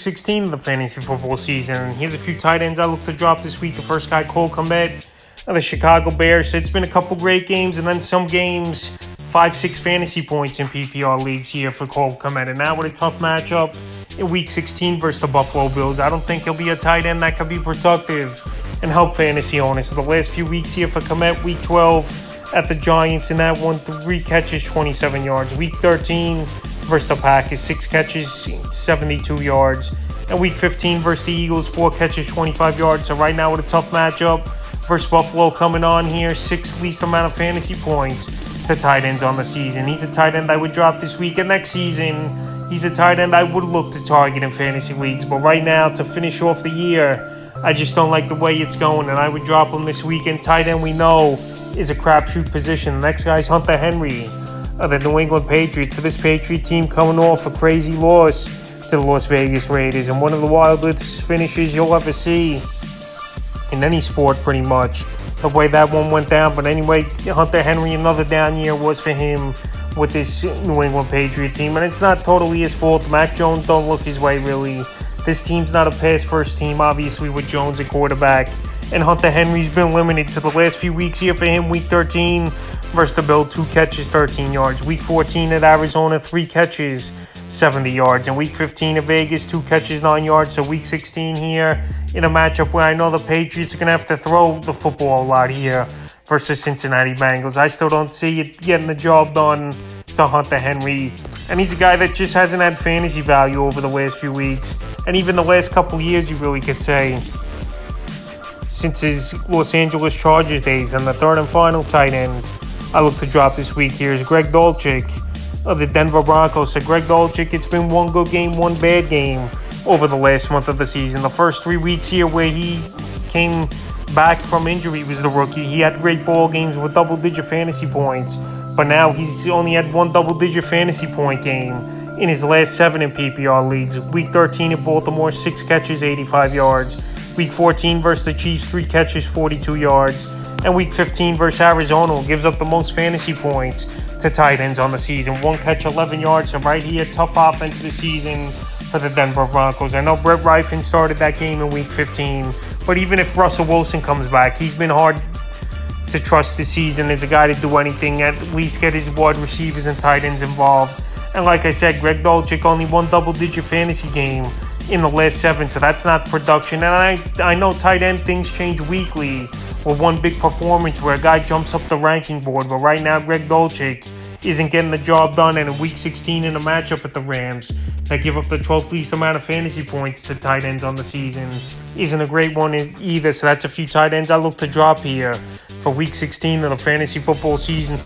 16 of the fantasy football season. Here's a few tight ends I look to drop this week. The first guy, Cole Kmet of the Chicago Bears. So it's been a couple great games, and then some games, 5-6 fantasy points in PPR leagues here for Cole Kmet. And now with a tough matchup in Week 16 versus the Buffalo Bills, I don't think he'll be a tight end that could be productive and help fantasy owners. So the last few weeks here for Kmet, Week 12 at the Giants, in that one, 3 catches, 27 yards. Week 13 versus the Packers, 6 catches, 72 yards. And Week 15 versus the Eagles, 4 catches, 25 yards. So right now with a tough matchup versus Buffalo coming on here, 6th least amount of fantasy points to tight ends on the season. He's a tight end I would drop this week, and next season, he's a tight end I would look to target in fantasy leagues. But right now, to finish off the year, I just don't like the way it's going, and I would drop him this week. And tight end, we know, is a crapshoot position. The next guy's Hunter Henry of the New England Patriots. So this Patriot team coming off a crazy loss to the Las Vegas Raiders, and one of the wildest finishes you'll ever see in any sport, pretty much, the way that one went down. But anyway, Hunter Henry, another down year was for him with this New England Patriot team, and it's not totally his fault. Mac Jones don't look his way, really. This team's not a pass-first team, obviously, with Jones at quarterback, and Hunter Henry's been limited. So the last few weeks here for him, Week 13 versus the Bills, 2 catches, 13 yards. Week 14 at Arizona, 3 catches, 70 yards. And Week 15 at Vegas, 2 catches, 9 yards. So Week 16 here in a matchup where I know the Patriots are going to have to throw the football a lot here versus Cincinnati Bengals. I still don't see it getting the job done to Hunter Henry. And he's a guy that just hasn't had fantasy value over the last few weeks. And even the last couple years, you really could say, since his Los Angeles Chargers days. And the third and final tight end I look to drop this week here is Greg Dulcich of the Denver Broncos. So Greg Dulcich, it's been one good game, one bad game over the last month of the season. The first 3 weeks here where he came back from injury was the rookie. He had great ball games with double-digit fantasy points, but now he's only had one double-digit fantasy point game in his last 7 in PPR leagues. Week 13 at Baltimore, 6 catches, 85 yards. Week 14 versus the Chiefs, 3 catches, 42 yards. And Week 15 versus Arizona gives up the most fantasy points to tight ends on the season. 1 catch, 11 yards. So right here, tough offense this season for the Denver Broncos. I know Brett Rypien started that game in Week 15, but even if Russell Wilson comes back, he's been hard to trust this season as a guy to do anything, at least get his wide receivers and tight ends involved. And like I said, Greg Dulcich, only 1 double-digit fantasy game in the last 7, so that's not production. And I know tight end things change weekly with one big performance where a guy jumps up the ranking board, but right now Greg Dulcich isn't getting the job done. And in Week 16 in a matchup at the Rams that give up the 12th least amount of fantasy points to tight ends on the season isn't a great one either. So that's a few tight ends I look to drop here for Week 16 of the fantasy football season.